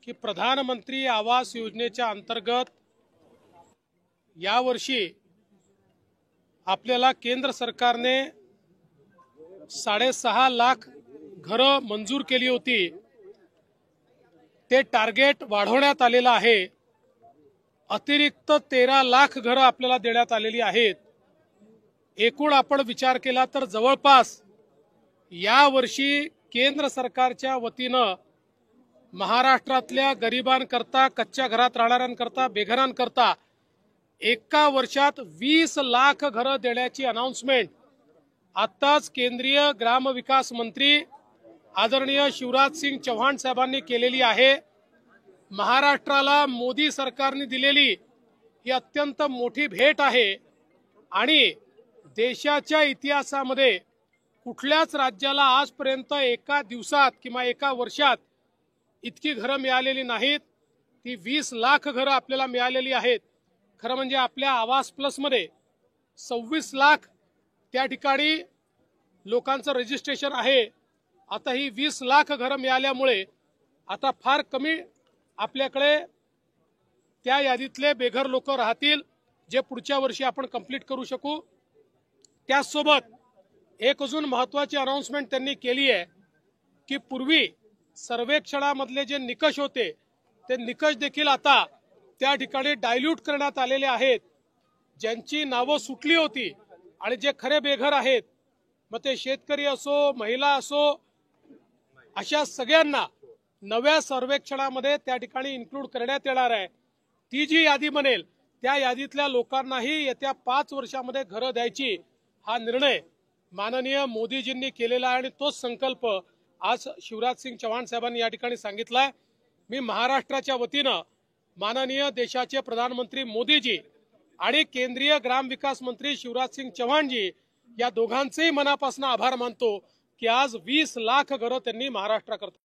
की प्रधानमंत्री आवास योजनेच्या अंतर्गत यावर्षी आपल्याला केंद्र सरकारने 6.5 लाख घरं मंजूर केली होती। ते टार्गेट वाढवण्यात आलेलं आहे। अतिरिक्त 13 लाख घरं आपल्याला देण्यात आलेली आहेत। एकूण आपण विचार केला तर जवळपास यावर्षी केंद्र सरकारच्या वतीनं महाराष्ट्रातल्या गरिबांकरता, कच्च्या घरात राहणाऱ्यांकरता, बेघरांकरता एका वर्षात 20 लाख घरं देण्याची अनाउन्समेंट आताच केंद्रीय ग्रामविकास मंत्री आदरणीय शिवराज सिंग चौहान साहेबांनी केलेली आहे। महाराष्ट्राला मोदी सरकारने दिलेली ही अत्यंत मोठी भेट आहे आणि देशाच्या इतिहासामध्ये कुठल्याच राज्याला आजपर्यंत एका दिवसात किंवा एका वर्षात इतकी घरं मिळालेली नाहीत। ती 20 लाख घरं आपल्याला मिळालेली आहेत। खरं म्हणजे आपल्या आवास प्लस मध्ये 26 लाख त्या ठिकाणी लोकांचं रजिस्ट्रेशन आहे। आता ही 20 लाख घरं मिळाल्यामुळे आता फार कमी आपल्याकडे त्या यादीतले बेघर लोक राहतील, जे पुढच्या वर्षी आपण कंप्लीट करू शकू। त्याचसोबत एक अजून महत्त्वाची अनाउन्समेंट त्यांनी केली आहे की पूर्वी सर्वेक्षणामधले जे निकष होते ते निकष देखील आता त्या ठिकाणी डायल्यूट करण्यात आलेले आहेत। ज्यांची नावं सुटली होती आणि जे खरे बेघर आहेत, मग ते शेतकरी असो, महिला असो, अशा सगळ्यांना नव्या सर्वेक्षणामध्ये त्या ठिकाणी इन्क्लूड करण्यात येणार आहे। ती जी यादी बनेल त्या यादीतल्या लोकांनाही येत्या 5 वर्षामध्ये घरं द्यायची हा निर्णय माननीय मोदीजींनी केलेला आहे आणि तोच संकल्प आज शिवराज सिंग चौहान साहेबांनी या ठिकाणी सांगितलाय। मी महाराष्ट्राच्या वतीनं माननीय देशाचे प्रधानमंत्री मोदीजी आणि केंद्रीय ग्रामविकास मंत्री शिवराज सिंग चौहानजी या दोघांचेही मनापासून आभार मानतो की आज 20 लाख घरं त्यांनी महाराष्ट्राकरता